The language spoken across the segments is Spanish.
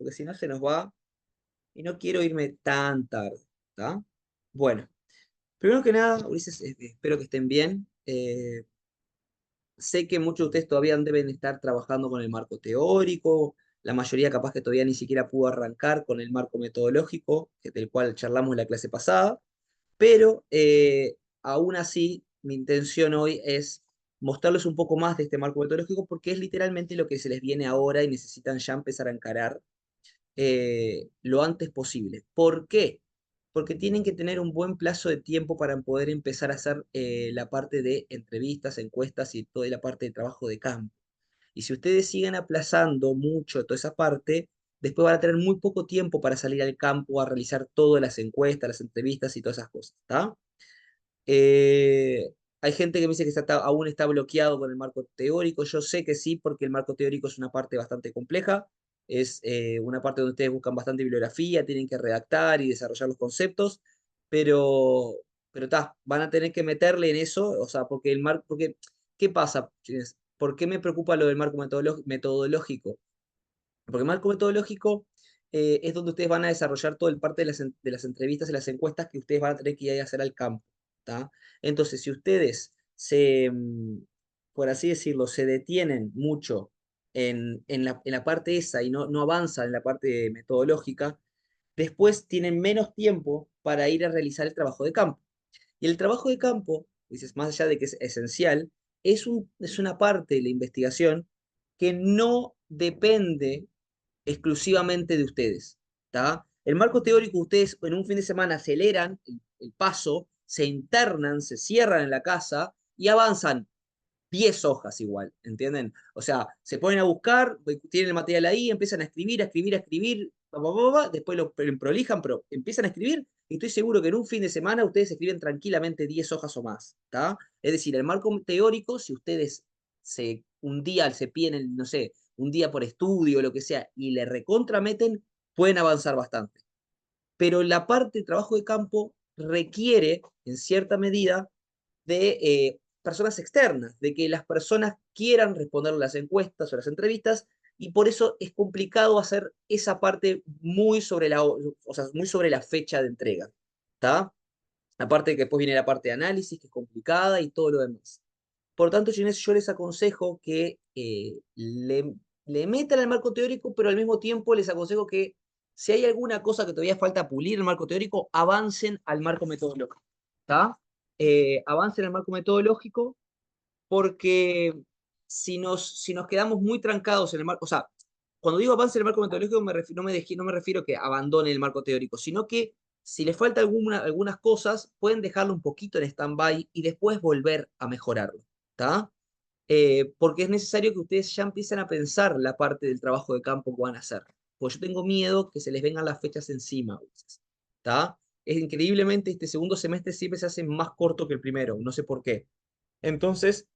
porque si no se nos va y no quiero irme tan tarde, ¿está? Bueno, primero que nada, Ulises, espero que estén bien. Sé que muchos de ustedes todavía deben estar trabajando con el marco teórico, la mayoría capaz que todavía ni siquiera pudo arrancar con el marco metodológico, del cual charlamos en la clase pasada, pero aún así mi intención hoy es mostrarles un poco más de este marco metodológico porque es literalmente lo que se les viene ahora y necesitan ya empezar a encarar lo antes posible. ¿Por qué? Porque tienen que tener un buen plazo de tiempo para poder empezar a hacer la parte de entrevistas, encuestas y toda la parte de trabajo de campo. Y si ustedes siguen aplazando mucho toda esa parte, después van a tener muy poco tiempo para salir al campo a realizar todas las encuestas, las entrevistas y todas esas cosas, ¿está? Hay gente que me dice que aún está bloqueado con el marco teórico. Yo sé que sí, porque el marco teórico es una parte bastante compleja. Es una parte donde ustedes buscan bastante bibliografía, tienen que redactar y desarrollar los conceptos, pero, pero van a tener que meterle en eso, o sea, porque porque, ¿qué pasa, chines? ¿Por qué me preocupa lo del marco metodológico? Porque el marco metodológico es donde ustedes van a desarrollar toda el parte de las entrevistas y las encuestas que ustedes van a tener que ir a hacer al campo. ¿Tá? Entonces, si ustedes por así decirlo, se detienen mucho en la parte esa y no avanzan en la parte metodológica, después tienen menos tiempo para ir a realizar el trabajo de campo. Y el trabajo de campo, dices, más allá de que es esencial, es una parte de la investigación que no depende exclusivamente de ustedes. ¿Tá? El marco teórico, ustedes en un fin de semana aceleran el paso, se internan, se cierran en la casa y avanzan 10 hojas igual, ¿entienden? O sea, se ponen a buscar, tienen el material ahí, empiezan a escribir, a escribir, a escribir, después lo prolijan, pero empiezan a escribir y estoy seguro que en un fin de semana ustedes escriben tranquilamente 10 hojas o más, ¿está? Es decir, el marco teórico, si ustedes un día se piden, no sé, un día por estudio o lo que sea, y le recontrameten, pueden avanzar bastante. Pero la parte de trabajo de campo requiere, en cierta medida, de personas externas, de que las personas quieran responder las encuestas o las entrevistas, y por eso es complicado hacer esa parte muy sobre o sea, muy sobre la fecha de entrega. ¿Está? Aparte de que después viene la parte de análisis, que es complicada, y todo lo demás. Por tanto, Ginés, yo les aconsejo que le metan al marco teórico, pero al mismo tiempo les aconsejo que si hay alguna cosa que todavía falta pulir en el marco teórico, avancen al marco metodológico. ¿Está? Avancen al marco metodológico porque si nos quedamos muy trancados en el marco, o sea, cuando digo avance en el marco metodológico no me refiero a que abandonen el marco teórico, sino que si les falta algunas cosas, pueden dejarlo un poquito en stand-by y después volver a mejorarlo. ¿Está? Porque es necesario que ustedes ya empiecen a pensar la parte del trabajo de campo que van a hacer. Pues yo tengo miedo que se les vengan las fechas encima. ¿Está? Es increíblemente este segundo semestre siempre se hace más corto que el primero, no sé por qué. Entonces,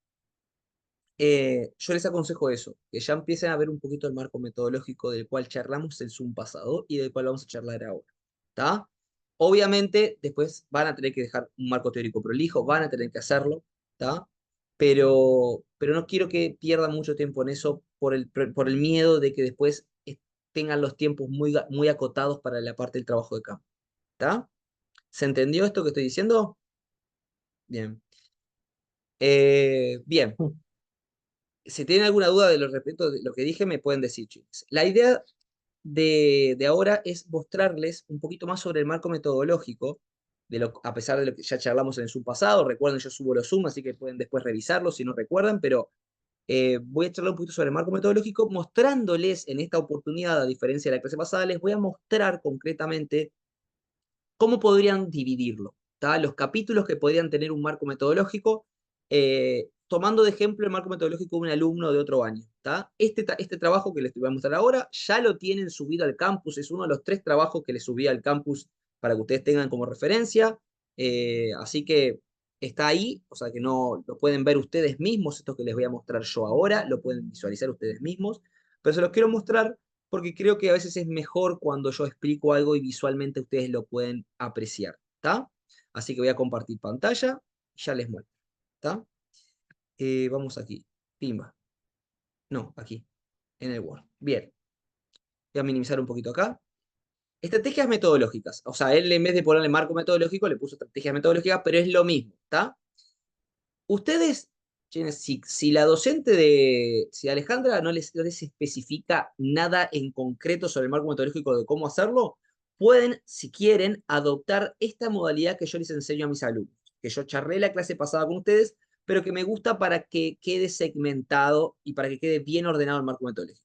yo les aconsejo eso, que ya empiecen a ver un poquito el marco metodológico del cual charlamos el Zoom pasado y del cual vamos a charlar ahora. ¿Está? Obviamente, después van a tener que dejar un marco teórico prolijo, van a tener que hacerlo, ¿está? Pero no quiero que pierdan mucho tiempo en eso por el miedo de que después tengan los tiempos muy acotados para la parte del trabajo de campo. ¿Está? ¿Se entendió esto que estoy diciendo? Bien. Bien. Si tienen alguna duda de lo respecto de lo que dije, me pueden decir, chicos. La idea de ahora es mostrarles un poquito más sobre el marco metodológico, a pesar de lo que ya charlamos en su pasado. Recuerden, yo subo los Zoom, así que pueden después revisarlos si no recuerdan, pero voy a charlar un poquito sobre el marco metodológico, mostrándoles en esta oportunidad, a diferencia de la clase pasada, les voy a mostrar concretamente cómo podrían dividirlo, ¿tá? Los capítulos que podrían tener un marco metodológico, tomando de ejemplo el marco metodológico de un alumno de otro año. ¿Tá? Este trabajo que les voy a mostrar ahora ya lo tienen subido al campus, es uno de los 3 trabajos que les subí al campus para que ustedes tengan como referencia, así que está ahí, o sea que no lo pueden ver ustedes mismos, esto que les voy a mostrar yo ahora, lo pueden visualizar ustedes mismos, pero se los quiero mostrar porque creo que a veces es mejor cuando yo explico algo y visualmente ustedes lo pueden apreciar, ¿está? Así que voy a compartir pantalla y ya les muestro, ¿está? Vamos aquí, pimba. No, aquí, en el Word. Bien. Voy a minimizar un poquito acá. Estrategias metodológicas. O sea, él en vez de ponerle marco metodológico, le puso estrategias metodológicas, pero es lo mismo, ¿está? Ustedes, si la docente si Alejandra no les especifica nada en concreto sobre el marco metodológico de cómo hacerlo, pueden, si quieren, adoptar esta modalidad que yo les enseño a mis alumnos, que yo charlé la clase pasada con ustedes, pero que me gusta para que quede segmentado y para que quede bien ordenado el marco metodológico.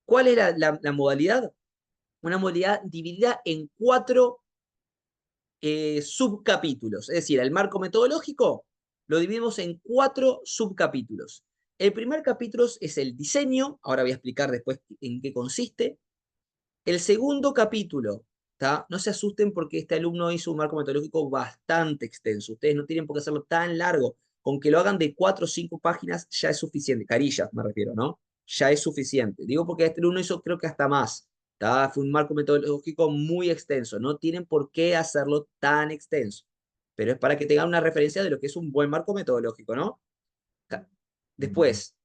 ¿Cuál es la modalidad? Una modalidad dividida en 4 subcapítulos. Es decir, el marco metodológico lo dividimos en 4 subcapítulos. El primer capítulo es el diseño, ahora voy a explicar después en qué consiste. El segundo capítulo, ¿tá? No se asusten porque este alumno hizo un marco metodológico bastante extenso. Ustedes no tienen por qué hacerlo tan largo. Con que lo hagan de 4 o 5 páginas ya es suficiente. Carillas me refiero, ¿no? Ya es suficiente. Digo porque este alumno hizo creo que hasta más. ¿Tá? Fue un marco metodológico muy extenso. No tienen por qué hacerlo tan extenso. Pero es para que tengan una referencia de lo que es un buen marco metodológico, ¿no? Después,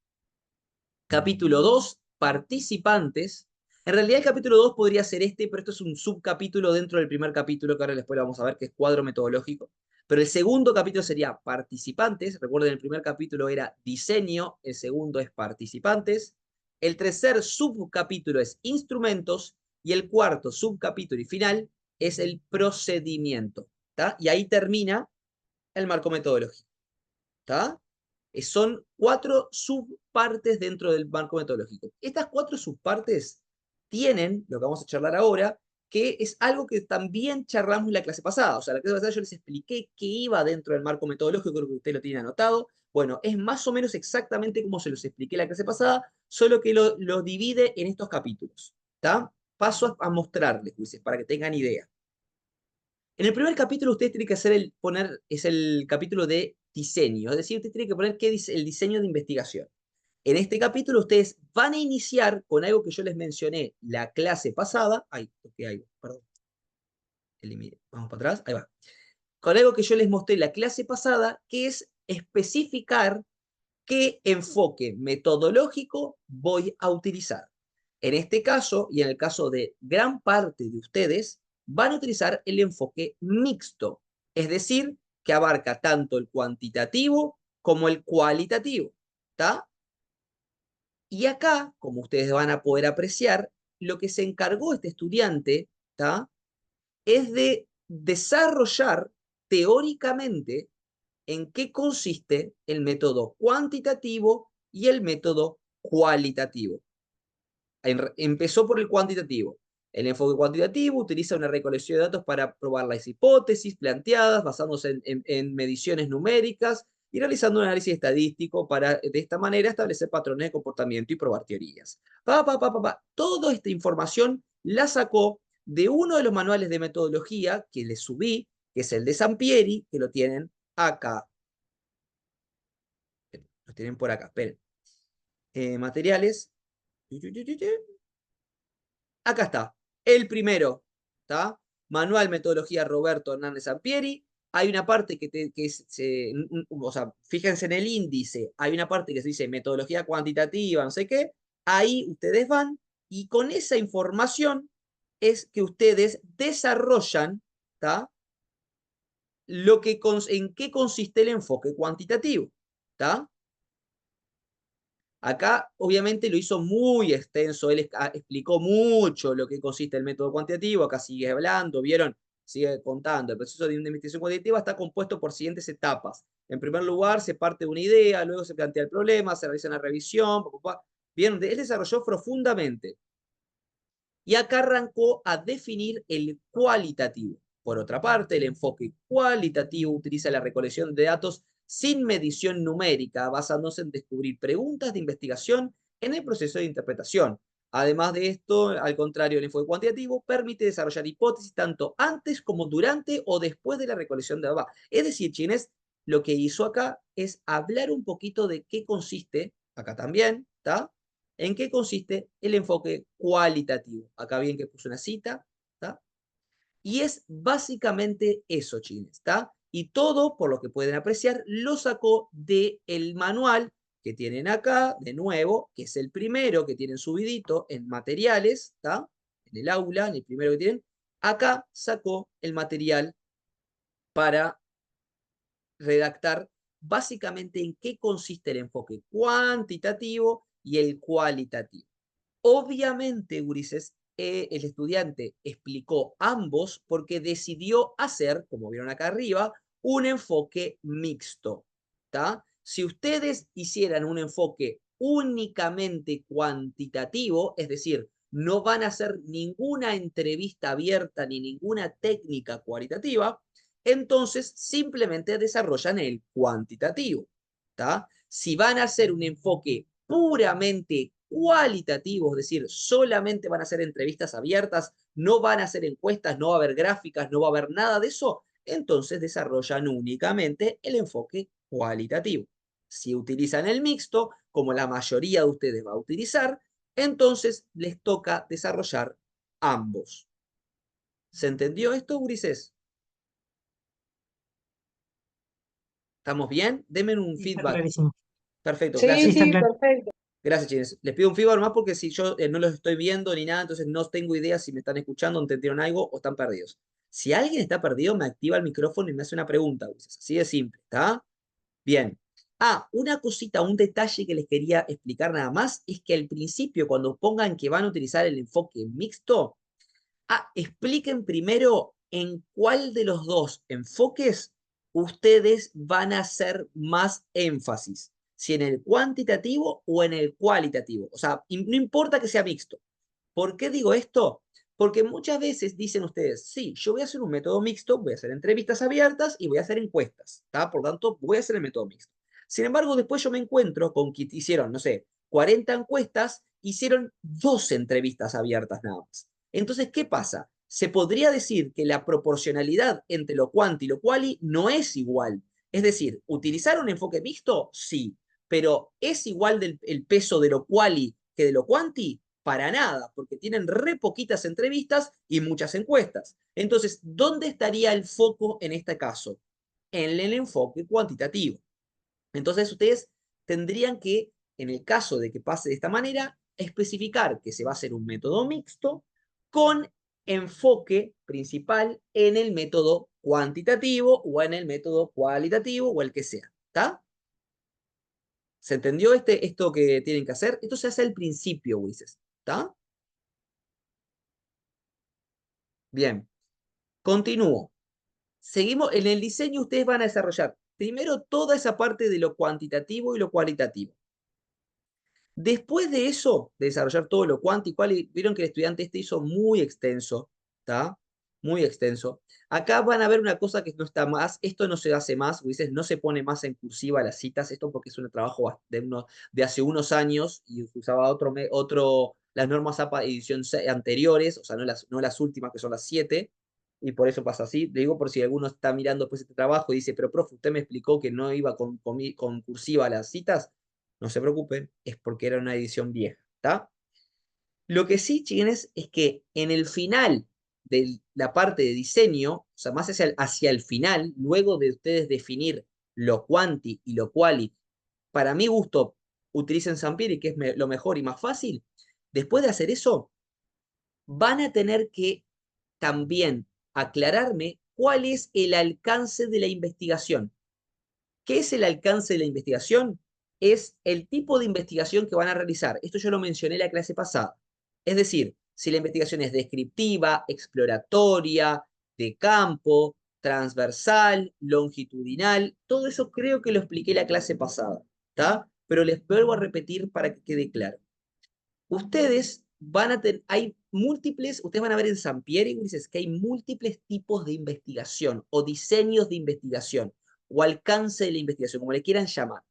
capítulo 2, participantes. En realidad el capítulo 2 podría ser este, pero esto es un subcapítulo dentro del primer capítulo, que ahora después lo vamos a ver, que es cuadro metodológico. Pero el segundo capítulo sería participantes. Recuerden, el primer capítulo era diseño, el segundo es participantes. El tercer subcapítulo es instrumentos y el cuarto subcapítulo y final es el procedimiento. ¿Tá? Y ahí termina el marco metodológico. ¿Tá? Son 4 subpartes dentro del marco metodológico. Estas 4 subpartes tienen, lo que vamos a charlar ahora, que es algo que también charlamos en la clase pasada. O sea, en la clase pasada yo les expliqué qué iba dentro del marco metodológico, creo que usted lo tiene anotado. Bueno, es más o menos exactamente como se los expliqué en la clase pasada, solo que lo divide en estos capítulos. ¿Tá? Paso a mostrarles, jueces, para que tengan idea. En el primer capítulo usted tiene que es el capítulo de diseño, es decir, usted tiene que poner qué dice el diseño de investigación. En este capítulo ustedes van a iniciar con algo que yo les mencioné la clase pasada. Ay, toqué algo, perdón. Vamos para atrás, ahí va. Con algo que yo les mostré la clase pasada, que es especificar qué enfoque metodológico voy a utilizar. En este caso, y en el caso de gran parte de ustedes, van a utilizar el enfoque mixto, es decir, que abarca tanto el cuantitativo como el cualitativo. ¿Está? Y acá, como ustedes van a poder apreciar, lo que se encargó este estudiante, ¿está? Es de desarrollar teóricamente en qué consiste el método cuantitativo y el método cualitativo. Empezó por el cuantitativo. El enfoque cuantitativo utiliza una recolección de datos para probar las hipótesis planteadas, basándose en mediciones numéricas y realizando un análisis estadístico para, de esta manera, establecer patrones de comportamiento y probar teorías. Toda esta información la sacó de uno de los manuales de metodología que les subí, que es el de Sampieri, que lo tienen acá. Lo tienen por acá, esperen. Materiales. Acá está, el primero, ¿está? Manual Metodología Roberto Hernández Sampieri. Hay una parte o sea, fíjense en el índice, hay una parte que se dice metodología cuantitativa, no sé qué. Ahí ustedes van y con esa información es que ustedes desarrollan, ¿está? En qué consiste el enfoque cuantitativo, ¿está? Acá, obviamente, lo hizo muy extenso, él explicó mucho lo que consiste el método cuantitativo, acá sigue hablando, ¿vieron? Sigue contando. El proceso de una investigación cuantitativa está compuesto por siguientes etapas. En primer lugar, se parte de una idea, luego se plantea el problema, se realiza una revisión, ¿vieron? Él desarrolló profundamente. Y acá arrancó a definir el cualitativo. Por otra parte, el enfoque cualitativo utiliza la recolección de datos sin medición numérica, basándose en descubrir preguntas de investigación en el proceso de interpretación. Además de esto, al contrario, el enfoque cuantitativo permite desarrollar hipótesis tanto antes como durante o después de la recolección de datos. Es decir, Chines, lo que hizo acá es hablar un poquito de qué consiste, acá también, ¿está? ¿En qué consiste el enfoque cualitativo? Acá bien que puse una cita, ¿está? Y es básicamente eso, Chines, ¿está? Y todo, por lo que pueden apreciar, lo sacó del manual que tienen acá, de nuevo, que es el primero que tienen subidito en materiales, ¿está? En el aula, en el primero que tienen, acá sacó el material para redactar básicamente en qué consiste el enfoque cuantitativo y el cualitativo. Obviamente, gurises, el estudiante explicó ambos porque decidió hacer, como vieron acá arriba, un enfoque mixto. ¿Tá? Si ustedes hicieran un enfoque únicamente cuantitativo, es decir, no van a hacer ninguna entrevista abierta ni ninguna técnica cualitativa, entonces simplemente desarrollan el cuantitativo. ¿Tá? Si van a hacer un enfoque puramente cualitativo, es decir, solamente van a hacer entrevistas abiertas, no van a hacer encuestas, no va a haber gráficas, no va a haber nada de eso, entonces desarrollan únicamente el enfoque cualitativo. Si utilizan el mixto, como la mayoría de ustedes va a utilizar, entonces les toca desarrollar ambos. ¿Se entendió esto, Ulises? ¿Estamos bien? Denme un Sí, está feedback. clarísimo. Perfecto, Sí, Sí, gracias, está sí, chicos. claro. perfecto. Gracias, chicos. Les pido un feedback más porque si yo no los estoy viendo ni nada, entonces no tengo idea si me están escuchando, entendieron algo o están perdidos. Si alguien está perdido, me activa el micrófono y me hace una pregunta, Ulises. Así de simple, ¿está? Bien. Ah, una cosita, un detalle que les quería explicar nada más es que al principio, cuando pongan que van a utilizar el enfoque mixto, expliquen primero en cuál de los dos enfoques ustedes van a hacer más énfasis, si en el cuantitativo o en el cualitativo. O sea, no importa que sea mixto. ¿Por qué digo esto? Porque muchas veces dicen ustedes, sí, yo voy a hacer un método mixto, voy a hacer entrevistas abiertas y voy a hacer encuestas, ¿tá? Por tanto, voy a hacer el método mixto. Sin embargo, después yo me encuentro con que hicieron, no sé, 40 encuestas, hicieron 2 entrevistas abiertas nada más. Entonces, ¿qué pasa? Se podría decir que la proporcionalidad entre lo cuanti y lo quali no es igual. Es decir, ¿utilizar un enfoque mixto? Sí, pero ¿es igual el peso de lo quali que de lo quanti? Para nada, porque tienen re poquitas entrevistas y muchas encuestas. Entonces, ¿dónde estaría el foco en este caso? En el enfoque cuantitativo. Entonces, ustedes tendrían que, en el caso de que pase de esta manera, especificar que se va a hacer un método mixto con enfoque principal en el método cuantitativo o en el método cualitativo o el que sea. ¿Está? ¿Se entendió esto que tienen que hacer? Esto se hace al principio, Ulises. ¿Está? Bien. Continúo. Seguimos, en el diseño ustedes van a desarrollar primero toda esa parte de lo cuantitativo y lo cualitativo. Después de eso, de desarrollar todo lo cuanti, vieron que el estudiante este hizo muy extenso, ¿está? Muy extenso. Acá van a ver una cosa que no está más, esto no se hace más, Ulises, no se pone más en cursiva las citas, esto porque es un trabajo de hace unos años y usaba las normas APA edición anteriores, o sea, no las últimas que son las 7, y por eso pasa así. Le digo por si alguno está mirando después este trabajo y dice, pero profe, usted me explicó que no iba con cursiva a las citas. No se preocupen, es porque era una edición vieja, ¿está? Lo que sí, chiquines, es que en el final de la parte de diseño, o sea, más hacia el final, luego de ustedes definir lo quanti y lo quali, para mi gusto, utilicen Sampieri, que es lo mejor y más fácil. Después de hacer eso, van a tener que también aclararme cuál es el alcance de la investigación. ¿Qué es el alcance de la investigación? Es el tipo de investigación que van a realizar. Esto yo lo mencioné en la clase pasada. Es decir, si la investigación es descriptiva, exploratoria, de campo, transversal, longitudinal, todo eso creo que lo expliqué en la clase pasada, ¿está? Pero les vuelvo a repetir para que quede claro. Ustedes van a tener, hay múltiples, ustedes van a ver en Sampieri, Ulises, que hay múltiples tipos de investigación o diseños de investigación o alcance de la investigación, como le quieran llamar.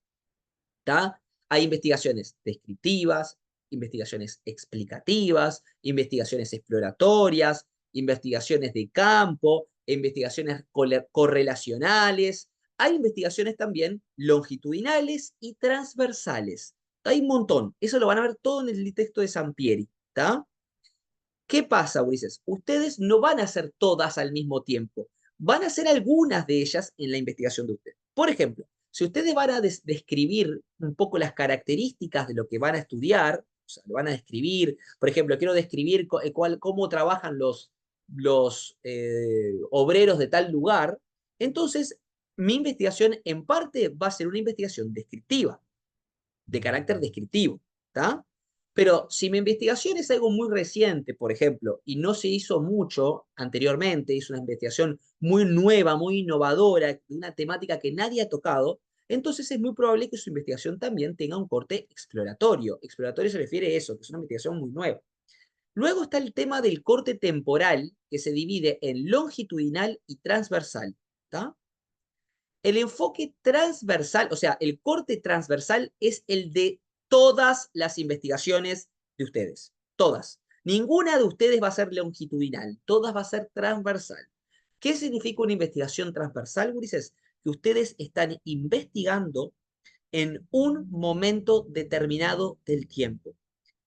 ¿Tá? Hay investigaciones descriptivas, investigaciones explicativas, investigaciones exploratorias, investigaciones de campo, investigaciones correlacionales. Hay investigaciones también longitudinales y transversales. Hay un montón. Eso lo van a ver todo en el texto de Sampieri. ¿Tá? ¿Qué pasa, Ulises? Ustedes no van a hacer todas al mismo tiempo. Van a hacer algunas de ellas en la investigación de ustedes. Por ejemplo, Si ustedes van a describir un poco las características de lo que van a estudiar, o sea, lo van a describir, por ejemplo, quiero describir cómo trabajan los obreros de tal lugar, entonces mi investigación en parte va a ser una investigación descriptiva, de carácter descriptivo, ¿está? Pero si mi investigación es algo muy reciente, por ejemplo, y no se hizo mucho anteriormente, es una investigación muy nueva, muy innovadora, de una temática que nadie ha tocado, entonces es muy probable que su investigación también tenga un corte exploratorio. Exploratorio se refiere a eso, que es una investigación muy nueva. Luego está el tema del corte temporal, que se divide en longitudinal y transversal, ¿está? El enfoque transversal, o sea, el corte transversal es el de todas las investigaciones de ustedes. Todas. Ninguna de ustedes va a ser longitudinal, todas va a ser transversal. ¿Qué significa una investigación transversal, Gurises? Que ustedes están investigando en un momento determinado del tiempo.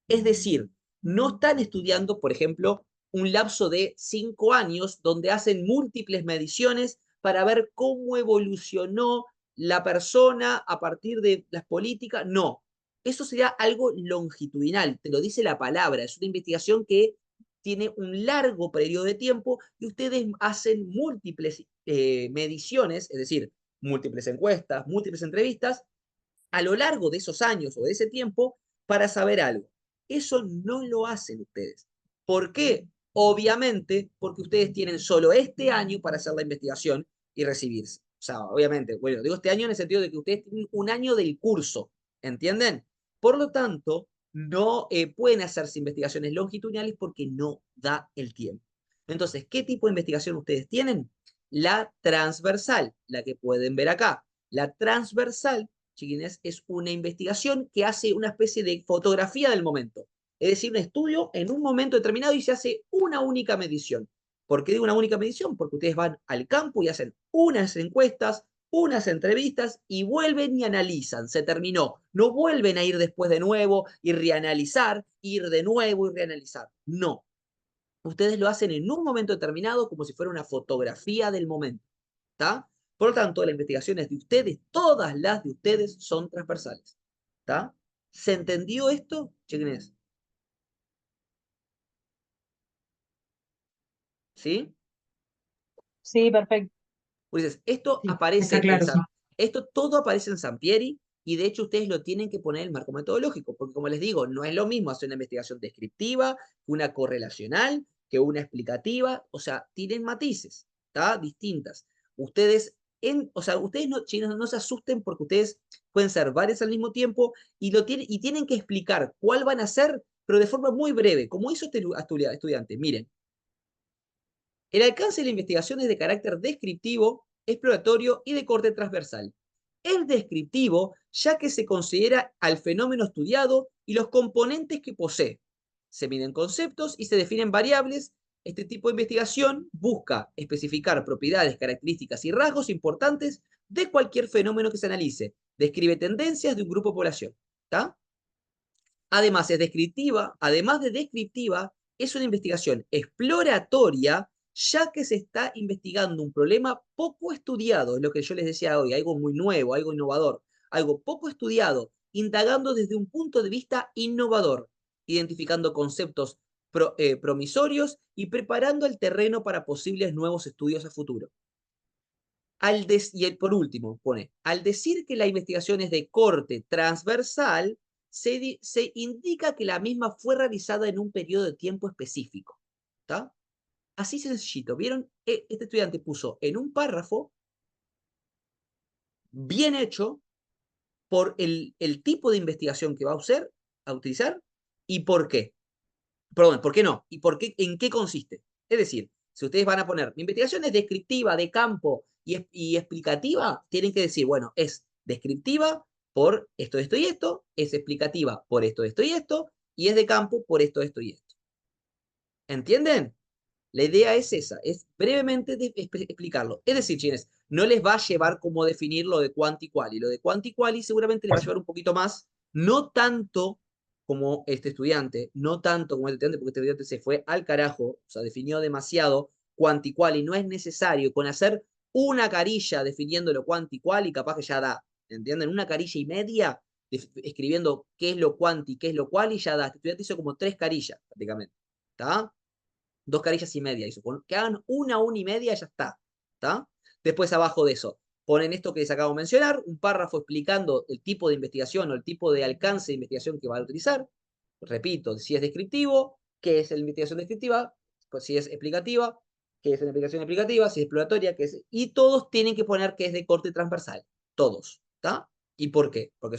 Es decir, no están estudiando, por ejemplo, un lapso de 5 años donde hacen múltiples mediciones para ver cómo evolucionó la persona a partir de las políticas. No, eso sería algo longitudinal, te lo dice la palabra, es una investigación que tiene un largo periodo de tiempo y ustedes hacen múltiples mediciones, es decir, múltiples encuestas, múltiples entrevistas a lo largo de esos años o de ese tiempo para saber algo. Eso no lo hacen ustedes. ¿Por qué? Obviamente porque ustedes tienen solo este año para hacer la investigación y recibirse. O sea, obviamente, bueno, digo este año en el sentido de que ustedes tienen un año del curso, ¿entienden? Por lo tanto, no pueden hacerse investigaciones longitudinales porque no da el tiempo. Entonces, ¿qué tipo de investigación ustedes tienen? La transversal, la que pueden ver acá. La transversal, chiquines, es una investigación que hace una especie de fotografía del momento. Es decir, un estudio en un momento determinado y se hace una única medición. ¿Por qué digo una única medición? Porque ustedes van al campo y hacen unas encuestas, unas entrevistas y vuelven y analizan. Se terminó. No vuelven a ir después de nuevo y reanalizar, ir de nuevo y reanalizar. No. Ustedes lo hacen en un momento determinado como si fuera una fotografía del momento. ¿Está? Por lo tanto, las investigaciones de ustedes, todas las de ustedes, son transversales. ¿Está? ¿Se entendió esto? Chequen. ¿Sí? Sí, perfecto. Pues esto Sí, está aparece en claro, sí. esto todo aparece en Sampieri y de hecho ustedes lo tienen que poner en el marco metodológico, porque como les digo, no es lo mismo hacer una investigación descriptiva que una correlacional, que una explicativa, o sea, tienen matices, ¿está? Distintas. Ustedes, o sea, ustedes no, chinos, no se asusten porque ustedes pueden ser varias al mismo tiempo y tienen que explicar cuál van a ser, pero de forma muy breve, como hizo este estudiante. Miren, el alcance de la investigación es de carácter descriptivo, exploratorio y de corte transversal. Es descriptivo ya que se considera al fenómeno estudiado y los componentes que posee. Se miden conceptos y se definen variables. Este tipo de investigación busca especificar propiedades, características y rasgos importantes de cualquier fenómeno que se analice. Describe tendencias de un grupo de población. ¿Está? Además, es descriptiva, además de descriptiva, es una investigación exploratoria, ya que se está investigando un problema poco estudiado, es lo que yo les decía hoy, algo muy nuevo, algo innovador, algo poco estudiado, indagando desde un punto de vista innovador, identificando conceptos promisorios y preparando el terreno para posibles nuevos estudios a futuro. Por último, pone, al decir que la investigación es de corte transversal, se indica que la misma fue realizada en un periodo de tiempo específico. ¿Está? Así sencillito. ¿Vieron? Este estudiante puso en un párrafo, bien hecho, por el tipo de investigación que va a utilizar y por qué. Perdón, ¿por qué no? ¿Y por qué, en qué consiste? Es decir, si ustedes van a poner, mi investigación es descriptiva, de campo y explicativa, tienen que decir, bueno, es descriptiva por esto y esto, es explicativa por esto y esto, y es de campo por esto y esto. ¿Entienden? La idea es esa, es brevemente explicarlo. Es decir, chines, no les va a llevar cómo definir lo de quanti quali. Lo de quanti quali seguramente les va a llevar un poquito más, no tanto como este estudiante, no tanto como este estudiante, porque este estudiante se fue al carajo, o sea, definió demasiado quanti quali. No es necesario con hacer una carilla definiendo lo quanti quali, capaz que ya da. ¿entienden? Una carilla y media escribiendo qué es lo cuanti, qué es lo cual, y ya da. Este estudiante hizo como 3 carillas, prácticamente. ¿Está? 2 carillas y media hizo. Que hagan una y media, ya está. ¿Está? Después, abajo de eso, ponen esto que les acabo de mencionar, un párrafo explicando el tipo de investigación o el tipo de alcance de investigación que van a utilizar. Repito, si es descriptivo, qué es la investigación descriptiva, pues si es explicativa, qué es la investigación explicativa, si es exploratoria, qué es... Y todos tienen que poner que es de corte transversal. Todos. ¿Está? ¿Y por qué? Porque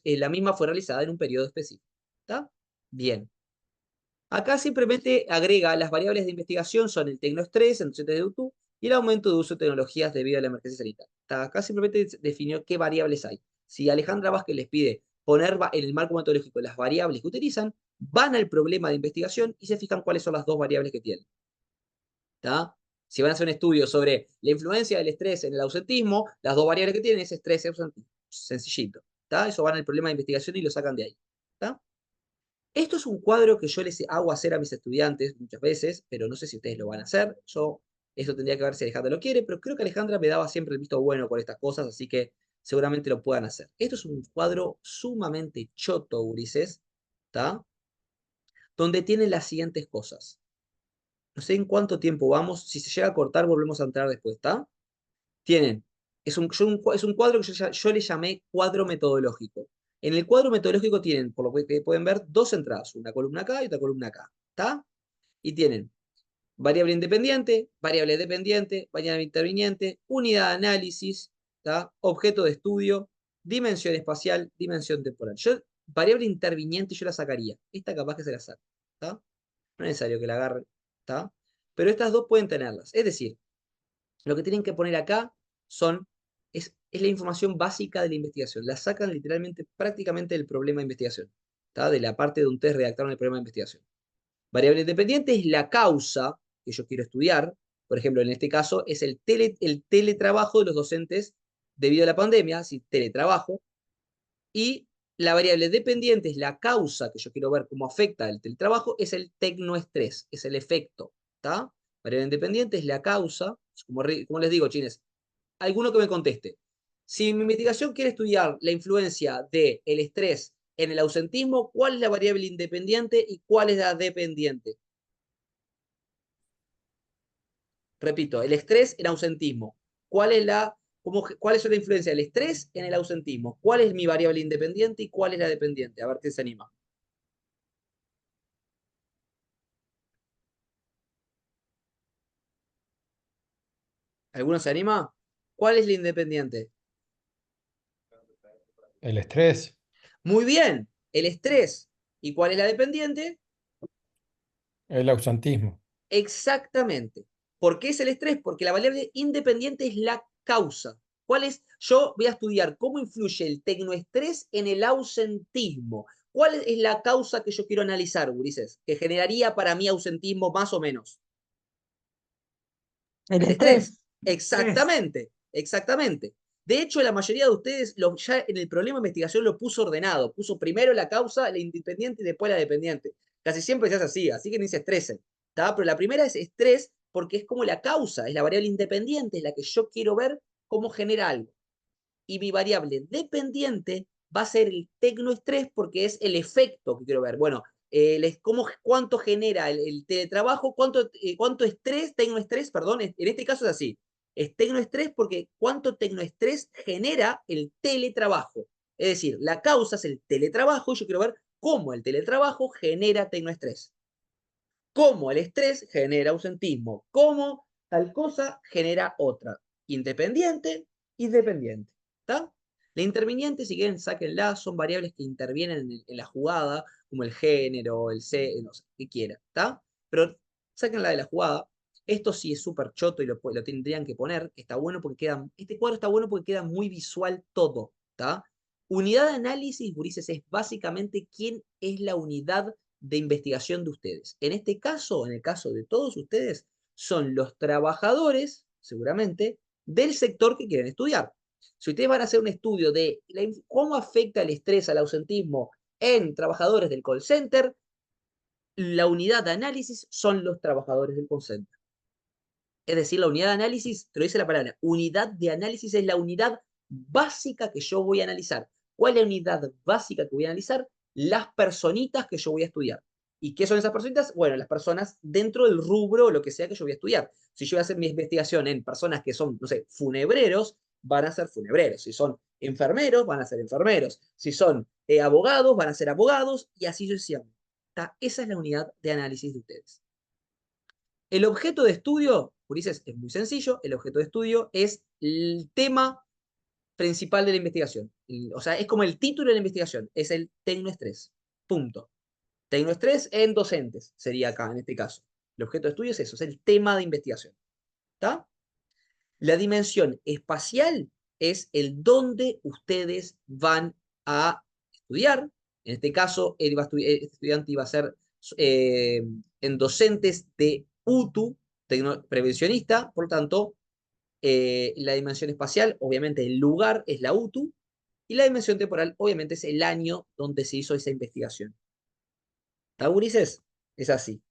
la misma fue realizada en un periodo específico. ¿Está? Bien. Acá simplemente agrega las variables de investigación son el tecnoestrés en docentes de YouTube y el aumento de uso de tecnologías debido a la emergencia sanitaria. Acá simplemente definió qué variables hay. Si Alejandra Vázquez les pide poner en el marco metodológico las variables que utilizan, van al problema de investigación y se fijan cuáles son las 2 variables que tienen. ¿Tá? Si van a hacer un estudio sobre la influencia del estrés en el ausentismo, las 2 variables que tienen es estrés y ausentismo. Sencillito. ¿Tá? Eso van al problema de investigación y lo sacan de ahí. ¿Tá? Esto es un cuadro que yo les hago hacer a mis estudiantes muchas veces, pero no sé si ustedes lo van a hacer. Eso tendría que ver si Alejandra lo quiere, pero creo que Alejandra me daba siempre el visto bueno con estas cosas, así que seguramente lo puedan hacer. Esto es un cuadro sumamente choto, Ulises, ¿está? Donde tiene las siguientes cosas. No sé en cuánto tiempo vamos. Si se llega a cortar, volvemos a entrar después, ¿está? Tienen, es un cuadro que yo le llamé cuadro metodológico. En el cuadro metodológico tienen, por lo que pueden ver, 2 entradas, una columna acá y otra columna acá. ¿Está? Y tienen variable independiente, variable dependiente, variable interviniente, unidad de análisis, ¿tá? Objeto de estudio, dimensión espacial, dimensión temporal. Variable interviniente yo la sacaría. Esta capaz que se la saca. ¿Tá? No es necesario que la agarren. ¿Tá? Pero estas dos pueden tenerlas. Es decir, lo que tienen que poner acá es la información básica de la investigación. La sacan literalmente, prácticamente del problema de investigación. ¿Tá? De la parte de un test redactaron el problema de investigación. Variable independiente es la causa que yo quiero estudiar. Por ejemplo, en este caso es el teletrabajo de los docentes debido a la pandemia, así teletrabajo. Y la variable dependiente es la causa que yo quiero ver cómo afecta el teletrabajo, es el tecnoestrés, es el efecto. ¿Tá? Variable independiente es la causa, como les digo, chines, alguno que me conteste. Si mi investigación quiere estudiar la influencia del estrés en el ausentismo, ¿cuál es la variable independiente y cuál es la dependiente? Repito, el estrés en ausentismo. ¿Cuál es la influencia del estrés en el ausentismo? ¿Cuál es mi variable independiente y cuál es la dependiente? A ver quién se anima. ¿Alguno se anima? ¿Cuál es la independiente? El estrés, Muy bien, el estrés. ¿Y cuál es la dependiente? el ausentismo. Exactamente. ¿Por qué es el estrés? Porque la variable independiente es la causa. ¿Cuál es? Yo voy a estudiar cómo influye el tecnoestrés en el ausentismo. ¿Cuál es la causa que yo quiero analizar, Ulises? Que generaría para mí ausentismo más o menos. El El estrés. estrés. Exactamente, exactamente. De hecho, la mayoría de ustedes ya en el problema de investigación lo puso ordenado. Puso primero la causa, la independiente y después la dependiente. Casi siempre se hace así que ni se estresen. ¿Tá? Pero la primera es estrés porque es como la causa, es la variable independiente, es la que yo quiero ver cómo genera algo. Y mi variable dependiente va a ser el tecnoestrés porque es el efecto que quiero ver. Bueno, cuánto genera el teletrabajo, cuánto estrés, tecnoestrés, perdón, en este caso es así. Es tecnoestrés porque cuánto tecnoestrés genera el teletrabajo. Es decir, la causa es el teletrabajo y yo quiero ver cómo el teletrabajo genera tecnoestrés. Cómo el estrés genera ausentismo. Cómo tal cosa genera otra. Independiente y dependiente. ¿Está? La interviniente, si quieren, sáquenla, son variables que intervienen en la jugada, como el género, el C, no sé, que quiera, ¿está? Pero sáquenla de la jugada. Esto sí es súper choto y lo tendrían que poner. Está bueno porque este cuadro está bueno porque queda muy visual todo, ¿está? Unidad de análisis, Gurises, es básicamente quién es la unidad de investigación de ustedes. En este caso, en el caso de todos ustedes, son los trabajadores, seguramente, del sector que quieren estudiar. Si ustedes van a hacer un estudio de cómo afecta el estrés al ausentismo en trabajadores del call center, la unidad de análisis son los trabajadores del call center. Es decir, la unidad de análisis, te lo dice la palabra, unidad de análisis es la unidad básica que yo voy a analizar. ¿Cuál es la unidad básica que voy a analizar? Las personitas que yo voy a estudiar. ¿Y qué son esas personitas? Bueno, las personas dentro del rubro, lo que sea que yo voy a estudiar. Si yo voy a hacer mi investigación en personas que son, no sé, funebreros, van a ser funebreros. Si son enfermeros, van a ser enfermeros. Si son abogados, van a ser abogados, y así sucesivamente. Esa es la unidad de análisis de ustedes. El objeto de estudio, Ulises, es muy sencillo. El objeto de estudio es el tema principal de la investigación. O sea, es como el título de la investigación. Es el tecnoestrés. Punto. Tecnoestrés en docentes sería acá, en este caso. El objeto de estudio es eso, es el tema de investigación. ¿Está? La dimensión espacial es el dónde ustedes van a estudiar. En este caso, este estudiante iba a ser en docentes de UTU, prevencionista, por lo tanto, la dimensión espacial, obviamente el lugar es la UTU, y la dimensión temporal, obviamente, es el año donde se hizo esa investigación. ¿Está, Ulises? Es así.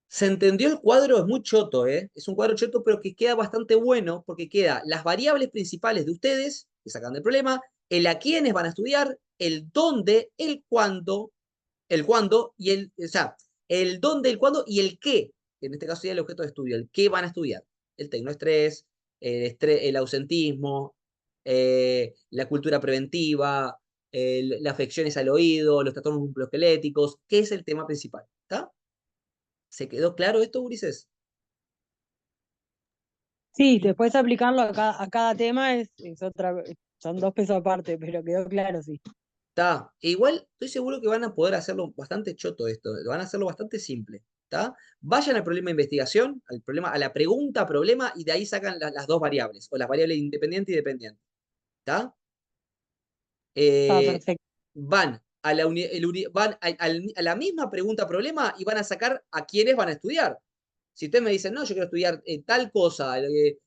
¿Se entendió el cuadro? Es muy choto, ¿eh? Es un cuadro choto, pero que queda bastante bueno, porque queda las variables principales de ustedes, que sacan del problema, el a quiénes van a estudiar, el dónde, el cuándo, y o sea, el dónde, el cuándo y el qué. En este caso sería el objeto de estudio, el qué van a estudiar. El tecnoestrés, el ausentismo, la cultura preventiva, las afecciones al oído, los trastornos musculoesqueléticos, ¿qué es el tema principal? ¿Está? ¿Se quedó claro esto, Ulises? Sí, Y después aplicarlo a cada tema es otra, son dos pesos aparte, pero quedó claro, sí. está. E igual estoy seguro que van a poder hacerlo bastante choto esto, van a hacerlo bastante simple. ¿Está? Vayan al problema de investigación, al problema, a la pregunta problema, y de ahí sacan las dos variables, o las variables independiente y dependiente. ¿Está? Está Eh, perfecto. van a a la misma pregunta problema y van a sacar a quiénes van a estudiar. Si ustedes me dicen, no, yo quiero estudiar tal cosa,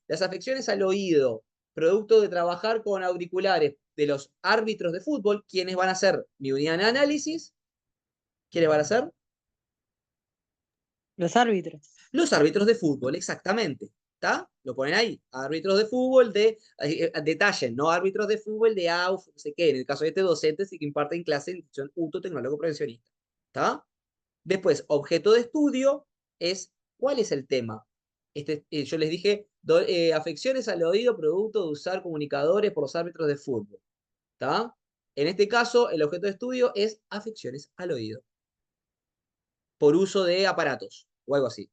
las afecciones al oído, producto de trabajar con auriculares de los árbitros de fútbol, ¿quiénes van a ser mi unidad de análisis? ¿Quiénes van a ser? Los árbitros. Los árbitros de fútbol, exactamente. ¿Está? Lo ponen ahí. Árbitros de fútbol detallen, no árbitros de fútbol de AUF, no sé qué. En el caso de este docente, sí que imparten clase en institución UTO tecnólogo prevencionista. ¿Está? Después, objeto de estudio es cuál es el tema. Yo les dije, afecciones al oído producto de usar comunicadores por los árbitros de fútbol. ¿Está? En este caso, el objeto de estudio es afecciones al oído por uso de aparatos o algo así.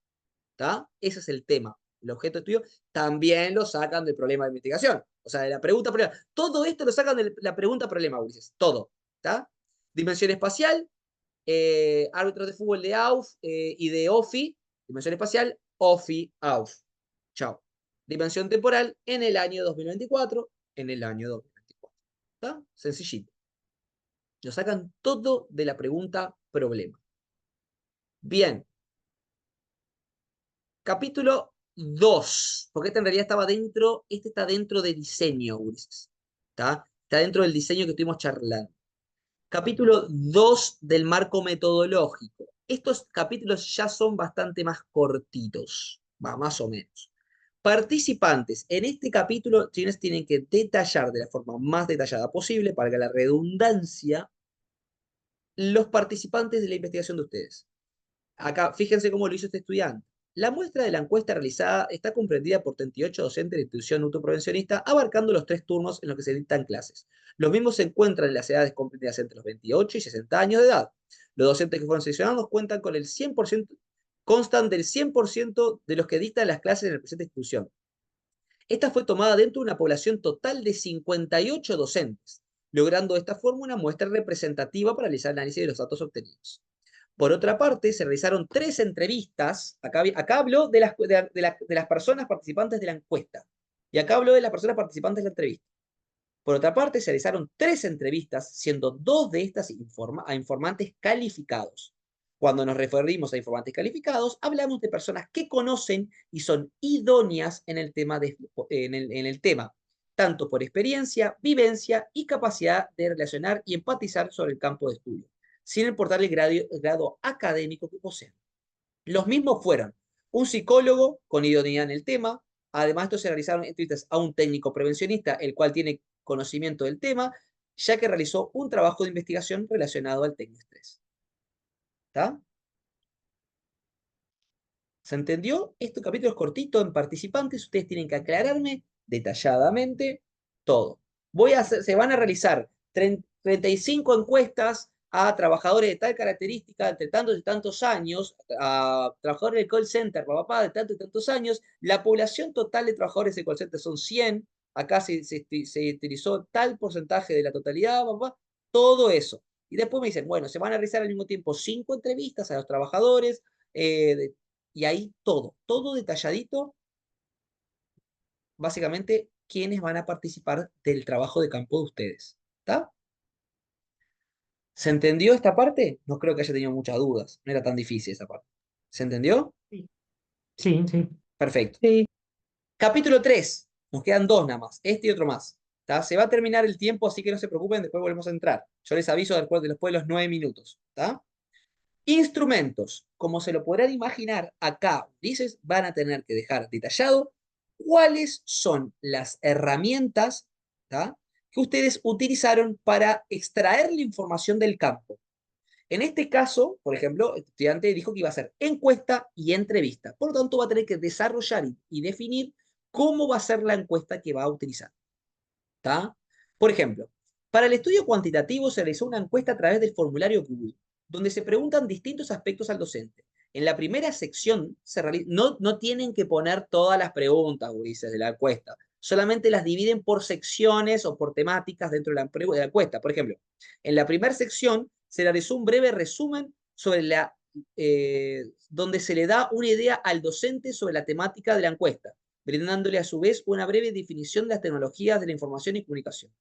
¿Está? Ese es el tema. El objeto de estudio también lo sacan del problema de investigación. O sea, de la pregunta problema. Todo esto lo sacan de la pregunta problema, Ulises. Todo. ¿Está? Dimensión espacial, árbitros de fútbol de AUF y de OFI, dimensión espacial, OFI, AUF. Chao. Dimensión temporal en el año 2024, en el año 2024. ¿Está? Sencillito. Lo sacan todo de la pregunta problema. Bien. Capítulo 2, porque este en realidad estaba dentro, este está dentro de diseño, Ulises. Está dentro del diseño que estuvimos charlando. Capítulo 2 del marco metodológico. Estos capítulos ya son bastante más cortitos, va, más o menos. Participantes. En este capítulo tienen que detallar de la forma más detallada posible, para que la redundancia, los participantes de la investigación de ustedes. Acá, fíjense cómo lo hizo este estudiante. La muestra de la encuesta realizada está comprendida por 38 docentes de la institución autoprevencionista, abarcando los 3 turnos en los que se dictan clases. Los mismos se encuentran en las edades comprendidas entre los 28 y 60 años de edad. Los docentes que fueron seleccionados cuentan con el 100%, constan del 100% de los que dictan las clases en la presente institución. Esta fue tomada dentro de una población total de 58 docentes, logrando de esta forma una muestra representativa para realizar el análisis de los datos obtenidos. Por otra parte, se realizaron 3 entrevistas. Acá hablo de las personas participantes de la encuesta. Y acá hablo de las personas participantes de la entrevista. Por otra parte, se realizaron 3 entrevistas, siendo 2 de estas a informantes calificados. Cuando nos referimos a informantes calificados, hablamos de personas que conocen y son idóneas en el tema, en el tema, tanto por experiencia, vivencia y capacidad de relacionar y empatizar sobre el campo de estudio, sin importar el grado académico que poseen. Los mismos fueron un psicólogo con idoneidad en el tema. Además, esto se realizaron entrevistas a un técnico prevencionista, el cual tiene conocimiento del tema, ya que realizó un trabajo de investigación relacionado al tecnoestrés. ¿Está? ¿Se entendió? Este capítulo es cortito en participantes. Ustedes tienen que aclararme detalladamente todo. Se van a realizar 35 encuestas a trabajadores de tal característica, entre tantos y tantos años, a trabajadores del call center, papá, de tantos y tantos años. La población total de trabajadores del call center son 100. Acá se utilizó tal porcentaje de la totalidad, papá. Todo eso. Y después me dicen, bueno, se van a realizar al mismo tiempo 5 entrevistas a los trabajadores, y ahí todo detalladito, básicamente, quiénes van a participar del trabajo de campo de ustedes. ¿Está? ¿Se entendió esta parte? No creo que haya tenido muchas dudas. No era tan difícil esa parte. ¿Se entendió? Sí, sí, sí. Perfecto. Sí. Capítulo 3. Nos quedan 2 nada más. Este y otro más. ¿Está? Se va a terminar el tiempo, así que no se preocupen, después volvemos a entrar. Yo les aviso después de los 9 minutos. ¿Está? Instrumentos. Como se lo podrán imaginar, acá, dices, van a tener que dejar detallado cuáles son las herramientas, ¿tá?, que ustedes utilizaron para extraer la información del campo. En este caso, por ejemplo, el estudiante dijo que iba a hacer encuesta y entrevista. Por lo tanto, va a tener que desarrollar y definir cómo va a ser la encuesta que va a utilizar. ¿Tá? Por ejemplo, para el estudio cuantitativo se realizó una encuesta a través del formulario Google, donde se preguntan distintos aspectos al docente. En la primera sección no tienen que poner todas las preguntas, gurises, de la encuesta. Solamente las dividen por secciones o por temáticas dentro de la encuesta. Por ejemplo, en la primera sección se realizó un breve resumen sobre donde se le da una idea al docente sobre la temática de la encuesta, brindándole a su vez una breve definición de las tecnologías de la información y comunicación.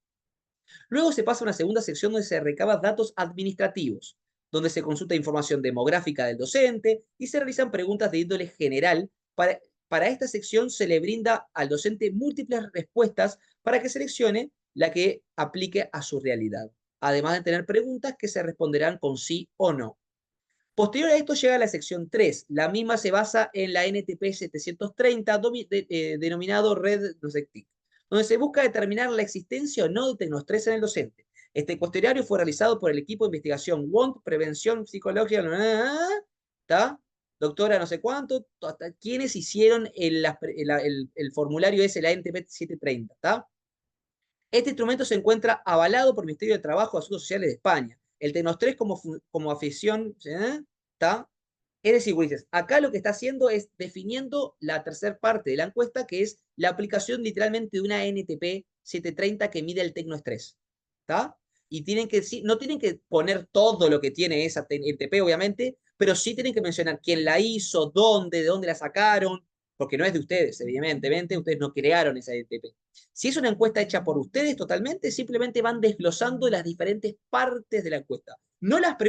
Luego se pasa a una segunda sección donde se recaban datos administrativos, donde se consulta información demográfica del docente y se realizan preguntas de índole general. Para esta sección se le brinda al docente múltiples respuestas para que seleccione la que aplique a su realidad, además de tener preguntas que se responderán con sí o no. Posterior a esto llega la sección 3. La misma se basa en la NTP 730, denominado Red TIC, donde se busca determinar la existencia o no de tecnoestrés en el docente. Este cuestionario fue realizado por el equipo de investigación WONT, Prevención Psicológica, ¿está? Doctora no sé cuánto, quienes hicieron el formulario ese, la NTP 730, ¿está? Este instrumento se encuentra avalado por el Ministerio de Trabajo y Asuntos Sociales de España. El tecnoestrés como afición, ¿está? Es decir, Ulises, acá lo que está haciendo es definiendo la tercera parte de la encuesta, que es la aplicación literalmente de una NTP 730 que mide el tecnoestrés. ¿Está? Y no tienen que poner todo lo que tiene esa NTP, obviamente, pero sí tienen que mencionar quién la hizo, de dónde la sacaron, porque no es de ustedes, evidentemente, ustedes no crearon esa NTP. Si es una encuesta hecha por ustedes totalmente, simplemente van desglosando las diferentes partes de la encuesta. No las preguntas